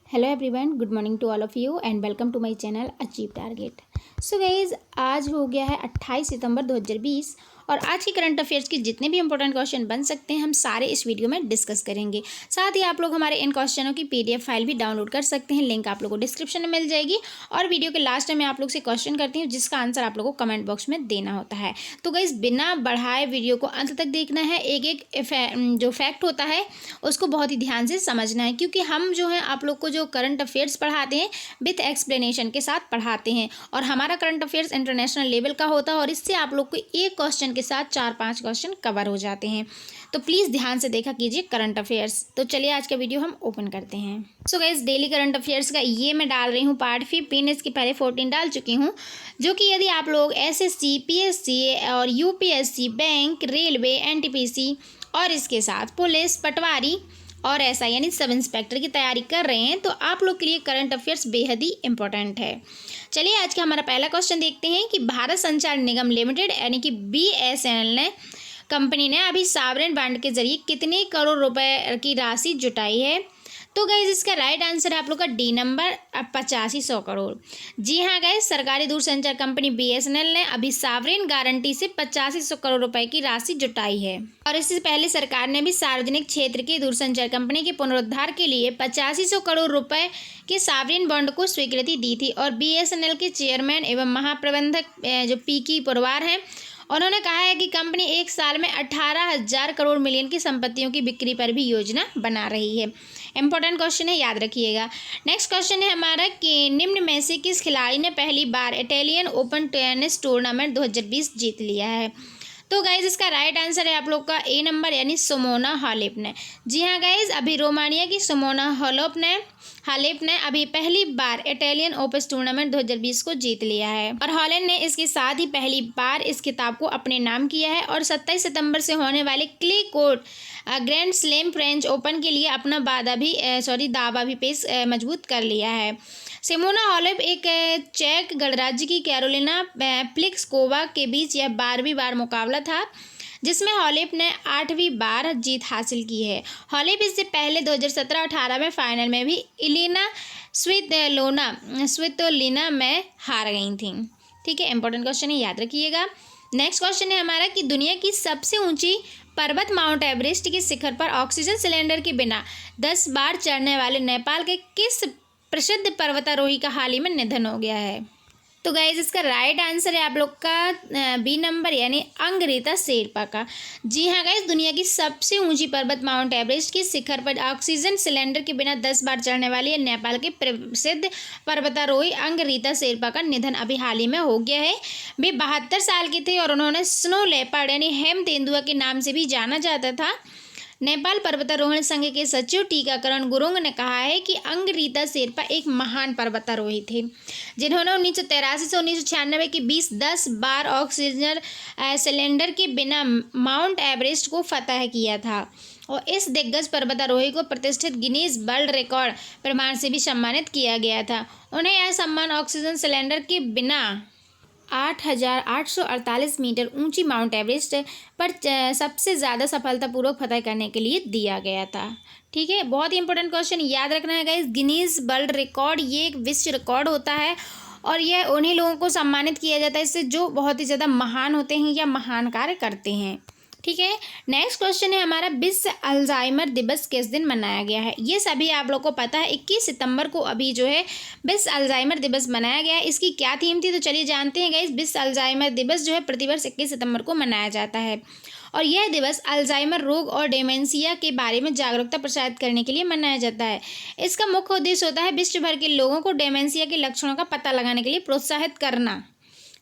Hello everyone, good morning to all of you and welcome to my channel achieve target. So guys, आज हो गया है 28 सितंबर 2020 और आज के करंट अफेयर्स के जितने भी इंपॉर्टेंट क्वेश्चन बन सकते हैं हम सारे इस वीडियो में डिस्कस करेंगे। साथ ही आप लोग हमारे इन क्वेश्चनों की पीडीएफ फाइल भी डाउनलोड कर सकते हैं, लिंक आप लोगों को डिस्क्रिप्शन में मिल जाएगी। और वीडियो के लास्ट में आप लोग से क्वेश्चन करती हूँ जिसका आंसर आप लोगों को कमेंट बॉक्स में देना होता है। तो गाइज, बिना बढ़ाए वीडियो को अंत तक देखना है, एक एक जो फैक्ट होता है उसको बहुत ही ध्यान से समझना है, क्योंकि हम जो है आप लोग को जो करंट अफेयर्स पढ़ाते हैं विथ एक्सप्लेनेशन के साथ पढ़ाते हैं और हमारा करंट अफेयर्स इंटरनेशनल लेवल का होता है और इससे आप लोग को एक क्वेश्चन के साथ 4-5 क्वेश्चन कवर हो जाते हैं। तो प्लीज़ ध्यान से देखा कीजिए करंट अफेयर्स। तो चलिए आज का वीडियो हम ओपन करते हैं। So guys, daily current affairs का ये मैं डाल रही हूँ पार्ट 15, इसके पहले 14 डाल चुकी हूँ, जो कि यदि आप लोग एसएससी, पीएससी और यूपीएससी, बैंक, रेलवे, एनटीपीसी और इसके साथ पुलिस, पटवारी और ऐसा यानी सब इंस्पेक्टर की तैयारी कर रहे हैं तो आप लोग के लिए करंट अफेयर्स बेहद ही इंपॉर्टेंट है। चलिए आज का हमारा पहला क्वेश्चन देखते हैं कि भारत संचार निगम लिमिटेड यानी कि बीएसएनएल कंपनी ने अभी सॉवरेन बॉन्ड के जरिए कितने करोड़ रुपए की राशि जुटाई है। तो गाइज, इसका राइट आंसर है आप लोग का डी नंबर 8500 करोड़। जी हाँ गाइज, सरकारी दूरसंचार कंपनी बीएसएनएल ने अभी सॉवरेन गारंटी से 8500 करोड़ रुपए की राशि जुटाई है। और इससे पहले सरकार ने भी सार्वजनिक क्षेत्र की दूरसंचार कंपनी के पुनरुद्धार के लिए 8500 करोड़ रुपए के सॉवरेन बॉन्ड को स्वीकृति दी थी। और बीएसएनएल के चेयरमैन एवं महाप्रबंधक जो पीकी पुरवार हैं, उन्होंने कहा है कि कंपनी एक साल में 18,000 करोड़ मिलियन की संपत्तियों की बिक्री पर भी योजना बना रही है। इंपॉर्टेंट क्वेश्चन है, याद रखिएगा। नेक्स्ट क्वेश्चन है हमारा कि निम्न में से किस खिलाड़ी ने पहली बार इटालियन ओपन टेनिस टूर्नामेंट 2020 जीत लिया है। तो गाइज, इसका राइट आंसर है आप लोग का ए नंबर यानी सिमोना हालेप ने। जी हाँ गाइज, अभी रोमानिया की सिमोना हालेप ने अभी पहली बार इटालियन ओपन टूर्नामेंट 2020 को जीत लिया है और हॉलैंड ने इसके साथ ही पहली बार इस खिताब को अपने नाम किया है। और 27 सितंबर से होने वाले clay court grand slam French open के लिए अपना दावा भी पेश मजबूत कर लिया है। सिमोना हालेप एक चेक गणराज्य की कैरोलिना प्लिस्कोवा के बीच यह 12वीं बार मुकाबला था, जिसमें हालेप ने 8वीं बार जीत हासिल की है। हालेप इससे पहले 2017-18 में फाइनल में भी इलिना स्वितोलिना में हार गई थी। ठीक है, इंपॉर्टेंट क्वेश्चन है, याद रखिएगा। नेक्स्ट क्वेश्चन है हमारा कि दुनिया की सबसे ऊंची पर्वत माउंट एवरेस्ट के शिखर पर ऑक्सीजन सिलेंडर के बिना 10 बार चढ़ने वाले नेपाल के किस प्रसिद्ध पर्वतारोही का हाल ही में निधन हो गया है। तो गाइज, इसका राइट आंसर है आप लोग का बी नंबर यानी अंगरीता शेरपा का। जी हाँ गाइज, दुनिया की सबसे ऊंची पर्वत माउंट एवरेस्ट के शिखर पर ऑक्सीजन सिलेंडर के बिना 10 बार चढ़ने वाली नेपाल के प्रसिद्ध पर्वतारोही अंगरीता शेरपा का निधन अभी हाल ही में हो गया है। वे 72 साल के थे और उन्होंने स्नो लेपर्ड यानी हेम तेंदुआ के नाम से भी जाना जाता था। नेपाल पर्वतारोहण संघ के सचिव टीकाकरण गुरुंग ने कहा है कि अंगरीता शेरपा एक महान पर्वतारोही थे, जिन्होंने 1983 से 1996 के बीच 10 बार ऑक्सीजन सिलेंडर के बिना माउंट एवरेस्ट को फतह किया था। और इस दिग्गज पर्वतारोही को प्रतिष्ठित गिनीज वर्ल्ड रिकॉर्ड प्रमाण से भी सम्मानित किया गया था। उन्हें यह सम्मान ऑक्सीजन सिलेंडर के बिना 8,848 मीटर ऊंची माउंट एवरेस्ट पर सबसे ज़्यादा सफलतापूर्वक फतह करने के लिए दिया गया था। ठीक है, बहुत ही इंपॉर्टेंट क्वेश्चन, याद रखना है गाइस। गिनीज वर्ल्ड रिकॉर्ड ये एक विश्व रिकॉर्ड होता है और यह उन्हीं लोगों को सम्मानित किया जाता है इससे जो बहुत ही ज़्यादा महान होते हैं या महान कार्य करते हैं। ठीक है, नेक्स्ट क्वेश्चन है हमारा विश्व अल्जाइमर दिवस किस दिन मनाया गया है। ये सभी आप लोग को पता है, 21 सितंबर को अभी जो है विश्व अल्जाइमर दिवस मनाया गया है। इसकी क्या थीम थी तो चलिए जानते हैं गाइस। विश्व अल्जाइमर दिवस जो है प्रतिवर्ष 21 सितंबर को मनाया जाता है और यह दिवस अल्जाइमर रोग और डेमेंशिया के बारे में जागरूकता प्रसारित करने के लिए मनाया जाता है। इसका मुख्य उद्देश्य होता है विश्व भर के लोगों को डेमेंशिया के लक्षणों का पता लगाने के लिए प्रोत्साहित करना।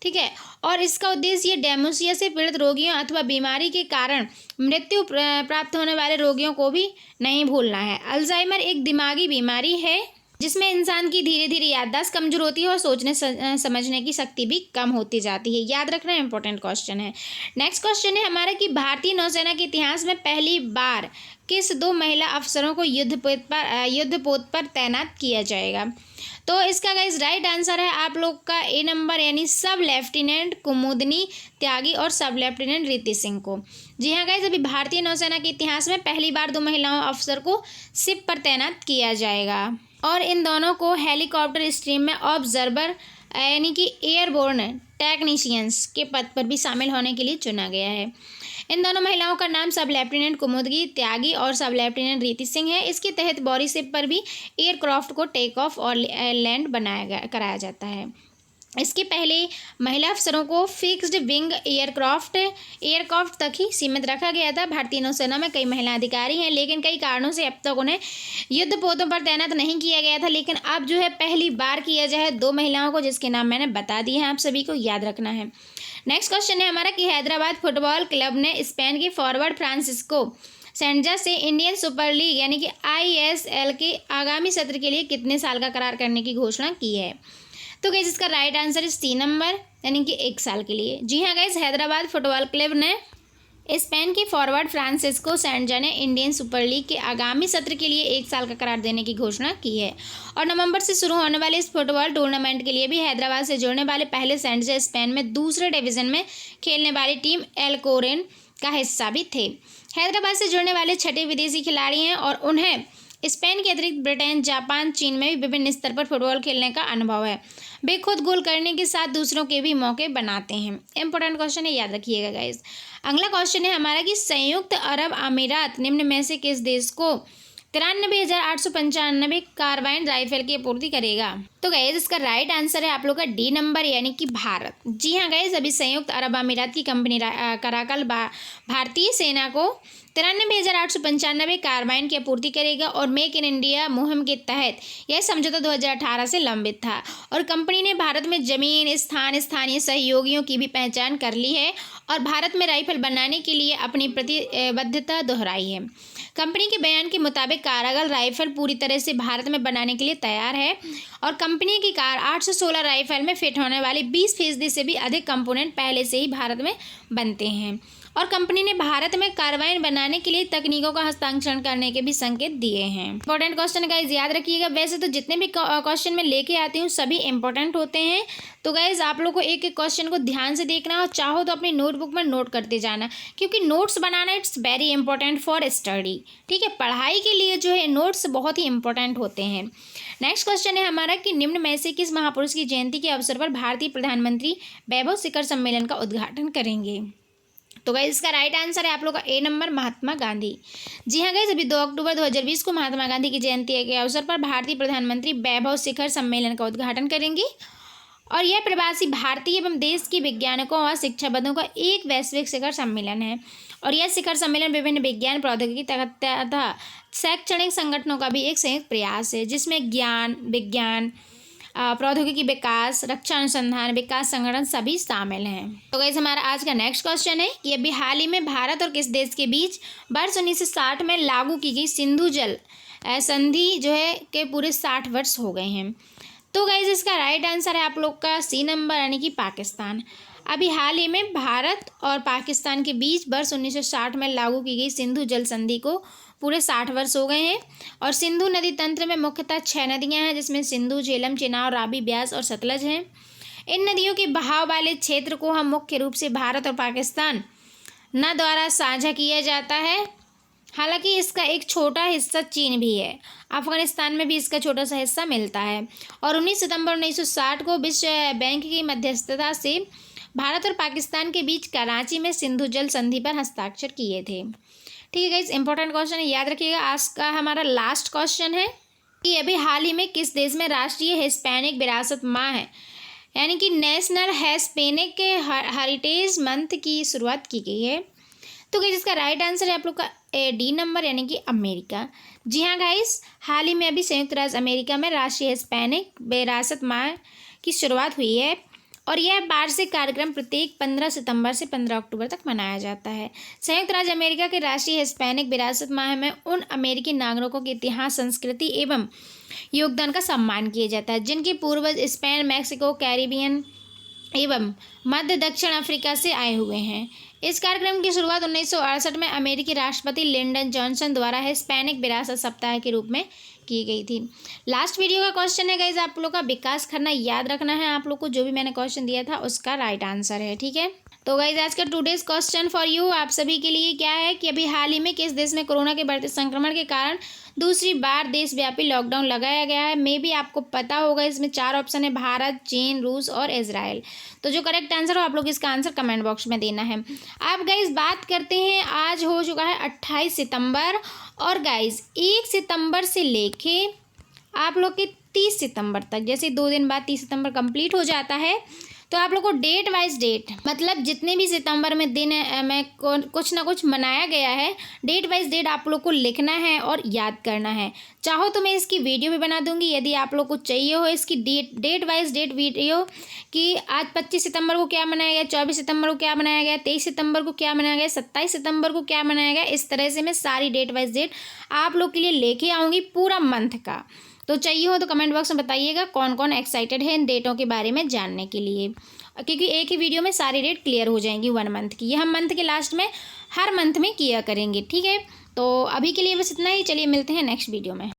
ठीक है, और इसका उद्देश्य ये डेमेंशिया से पीड़ित रोगियों अथवा बीमारी के कारण मृत्यु प्राप्त होने वाले रोगियों को भी नहीं भूलना है। अल्जाइमर एक दिमागी बीमारी है जिसमें इंसान की धीरे धीरे याददाश्त कमजोर होती है और सोचने समझने की शक्ति भी कम होती जाती है। याद रखना इंपॉर्टेंट क्वेश्चन है। नेक्स्ट क्वेश्चन है हमारा कि भारतीय नौसेना के इतिहास में पहली बार किस 2 महिला अफसरों को युद्धपोत पर तैनात किया जाएगा? तो इसका गाइस राइट आंसर है आप लोग का ए नंबर, यानी सब लेफ्टिनेंट कुमुदनी त्यागी और सब लेफ्टिनेंट रीति सिंह को। जी हाँ गाइस, अभी भारतीय नौसेना के इतिहास में पहली बार 2 महिलाओं अफसर को शिप पर तैनात किया जाएगा। और इन दोनों को हेलीकॉप्टर स्ट्रीम में ऑब्जर्वर यानी कि एयरबोर्न टेक्नीशियंस के पद पर भी शामिल होने के लिए चुना गया है। इन दोनों महिलाओं का नाम सब लेफ्टिनेंट कुमुदगी त्यागी और सब लेफ्टिनेंट रीति सिंह है। इसके तहत बॉरी शिप पर भी एयरक्राफ्ट को टेक ऑफ और लैंड कराया जाता है। इसके पहले महिला अफसरों को फिक्स्ड विंग एयरक्राफ्ट तक ही सीमित रखा गया था। भारतीय नौसेना में कई महिला अधिकारी हैं, लेकिन कई कारणों से अब तक उन्हें युद्धपोतों पर तैनात नहीं किया गया था। लेकिन अब जो है पहली बार किया जाए 2 महिलाओं को, जिसके नाम मैंने बता दिए हैं, आप सभी को याद रखना है। नेक्स्ट क्वेश्चन है हमारा कि हैदराबाद फुटबॉल क्लब ने स्पेन के फॉरवर्ड फ्रांसिस्को सेंजा से इंडियन सुपर लीग यानी कि ISL के आगामी सत्र के लिए कितने साल का करार करने की घोषणा की है? तो गाइस इसका राइट आंसर इस 3 नंबर यानी कि 1 साल के लिए। जी हाँ गाइस, हैदराबाद फुटबॉल क्लब ने स्पेन के फॉरवर्ड फ्रांसिस्को सेंजा ने इंडियन सुपर लीग के आगामी सत्र के लिए 1 साल का करार देने की घोषणा की है। और नवंबर से शुरू होने वाले इस फुटबॉल टूर्नामेंट के लिए भी हैदराबाद से जुड़ने वाले पहले सेंजा स्पेन में दूसरे डिवीजन में खेलने वाली टीम एल कोरेन का हिस्सा भी थे। हैदराबाद से जुड़ने वाले 6 विदेशी खिलाड़ी हैं और उन्हें स्पेन के अतिरिक्त ब्रिटेन, जापान, चीन में भी विभिन्न स्तर पर फुटबॉल खेलने का अनुभव है। वे खुद गोल करने के साथ दूसरों के भी मौके बनाते हैं। इंपॉर्टेंट क्वेश्चन है, याद रखिएगा गाइस। अगला क्वेश्चन है हमारा कि संयुक्त अरब अमीरात निम्न में से किस देश को 93,895 कार्बाइन राइफल की आपूर्ति करेगा? तो गाइस इसका राइट आंसर है आप लोग का डी नंबर यानी कि भारत। जी हाँ गाइस, अभी संयुक्त अरब अमीरात की कंपनी कराकल भारतीय सेना को 93,895 कार्बाइन की आपूर्ति करेगा। और मेक इन इंडिया मुहिम के तहत यह समझौता 2018 से लंबित था। और कंपनी ने भारत में जमीन, स्थानीय सहयोगियों की भी पहचान कर ली है और भारत में राइफल बनाने के लिए अपनी प्रतिबद्धता दोहराई है। कंपनी के बयान के मुताबिक कारगिल राइफल पूरी तरह से भारत में बनाने के लिए तैयार है और कंपनी की कार 816 राइफल में फिट होने वाली 20% से भी अधिक कंपोनेंट पहले से ही भारत में बनते हैं। और कंपनी ने भारत में कार्बाइन बनाने के लिए तकनीकों का हस्तांतरण करने के भी संकेत दिए हैं। इंपॉर्टेंट क्वेश्चन गाइज याद रखिएगा। वैसे तो जितने भी क्वेश्चन मैं लेके आती हूँ सभी इंपॉर्टेंट होते हैं, तो गाइज आप लोग को एक एक क्वेश्चन को ध्यान से देखना और चाहो तो अपनी नोटबुक में नोट करते जाना, क्योंकि notes banana it's very important for study. ठीक है, पढ़ाई के लिए जो है नोट्स बहुत ही इंपॉर्टेंट होते हैं। नेक्स्ट क्वेश्चन है हमारा कि निम्न में से किस महापुरुष की जयंती के अवसर पर भारतीय प्रधानमंत्री वैभव शिखर सम्मेलन का उद्घाटन करेंगे? तो गाइस इसका राइट आंसर है आप लोग का ए नंबर, महात्मा गांधी। जी हाँ गाइस, अभी 2 अक्टूबर 2020 को महात्मा गांधी की जयंती के अवसर पर भारतीय प्रधानमंत्री वैभव शिखर सम्मेलन का उद्घाटन करेंगे। और यह प्रवासी भारतीय एवं देश के वैज्ञानिकों और शिक्षाविदों का एक वैश्विक शिखर सम्मेलन है। और यह शिखर सम्मेलन विभिन्न विज्ञान, प्रौद्योगिकी तथा शैक्षणिक संगठनों का भी एक संयुक्त प्रयास है, जिसमें ज्ञान, विज्ञान, प्रौद्योगिकी विकास, रक्षा अनुसंधान विकास संगठन सभी शामिल हैं। तो गाइस हमारा आज का नेक्स्ट क्वेश्चन है कि अभी हाल ही में भारत और किस देश के बीच वर्ष 1960 में लागू की गई सिंधु जल संधि जो है के पूरे 60 वर्ष हो गए हैं? तो गाइस इसका राइट आंसर है आप लोग का सी नंबर यानी कि पाकिस्तान। अभी हाल ही में भारत और पाकिस्तान के बीच वर्ष 1960 में लागू की गई सिंधु जल संधि को पूरे 60 वर्ष हो गए हैं। और सिंधु नदी तंत्र में मुख्यतः 6 नदियां हैं, जिसमें सिंधु, झेलम, चेनाब, रावी, ब्यास और सतलज हैं। इन नदियों के बहाव वाले क्षेत्र को हम मुख्य रूप से भारत और पाकिस्तान न द्वारा साझा किया जाता है। हालांकि इसका एक छोटा हिस्सा चीन भी है, अफगानिस्तान में भी इसका छोटा सा हिस्सा मिलता है। और 19 सितंबर 1960 को विश्व बैंक की मध्यस्थता से भारत और पाकिस्तान के बीच कराची में सिंधु जल संधि पर हस्ताक्षर किए थे। ठीक है गाइस, इंपॉर्टेंट क्वेश्चन है, याद रखिएगा। आज का हमारा लास्ट क्वेश्चन है कि अभी हाल ही में किस देश में राष्ट्रीय हिस्पैनिक विरासत माह है यानी कि नेशनल हिस्पैनिक हेरिटेज मंथ की शुरुआत की गई है? तो गाइस इसका राइट आंसर है आप लोग का डी नंबर यानी कि अमेरिका। जी हाँ गाइस, हाल ही में अभी संयुक्त राज्य अमेरिका में राष्ट्रीय हिस्पैनिक विरासत माह की शुरुआत हुई है और यह वार्षिक कार्यक्रम प्रत्येक 15 सितंबर से 15 अक्टूबर तक मनाया जाता है। संयुक्त राज्य अमेरिका के राष्ट्रीय हिस्पैनिक विरासत माह में उन अमेरिकी नागरिकों के इतिहास, संस्कृति एवं योगदान का सम्मान किया जाता है जिनके पूर्वज स्पेन, मैक्सिको, कैरिबियन एवं मध्य दक्षिण अफ्रीका से आए हुए हैं। इस कार्यक्रम की शुरुआत 1968 में अमेरिकी राष्ट्रपति लिंडन जॉनसन द्वारा हिस्पैनिक विरासत सप्ताह के रूप में की गई थी। लास्ट वीडियो का क्वेश्चन है गाइज आप लोग का विकास खन्ना, याद रखना है आप लोग को, जो भी मैंने क्वेश्चन दिया था उसका राइट आंसर है, ठीक है। तो गाइज आज का टुडेज क्वेश्चन फॉर यू आप सभी के लिए क्या है कि अभी हाल ही में किस देश में कोरोना के बढ़ते संक्रमण के कारण दूसरी बार देशव्यापी लॉकडाउन लगाया गया है। मे भी आपको पता होगा, इसमें 4 ऑप्शन है, भारत, चीन, रूस और इजराइल। तो जो करेक्ट आंसर हो आप लोग इसका आंसर कमेंट बॉक्स में देना है। अब गाइज बात करते हैं, आज हो चुका है 28 सितंबर और गाइज 1 सितंबर से लेके आप लोग के 30 सितंबर तक, जैसे 2 दिन बाद 30 सितंबर कंप्लीट हो जाता है, तो आप लोग को डेट वाइज डेट, मतलब जितने भी सितंबर में दिन में कुछ ना कुछ मनाया गया है, डेट वाइज डेट आप लोग को लिखना है और याद करना है। चाहो तो मैं इसकी वीडियो भी बना दूंगी, यदि आप लोग को चाहिए हो इसकी डेट वाइज डेट वीडियो कि आज 25 सितंबर को क्या मनाया गया, 24 सितंबर को क्या मनाया गया, 23 सितंबर को क्या मनाया गया, 27 सितंबर को क्या मनाया गया, इस तरह से मैं सारी डेट वाइज डेट आप लोग के लिए लेके आऊँगी पूरा मंथ का। तो चाहिए हो तो कमेंट बॉक्स में बताइएगा कौन कौन एक्साइटेड है इन डेटों के बारे में जानने के लिए, क्योंकि एक ही वीडियो में सारी डेट क्लियर हो जाएंगी 1 मंथ की। ये हम मंथ के लास्ट में हर मंथ में किया करेंगे, ठीक है। तो अभी के लिए बस इतना ही, चलिए मिलते हैं नेक्स्ट वीडियो में।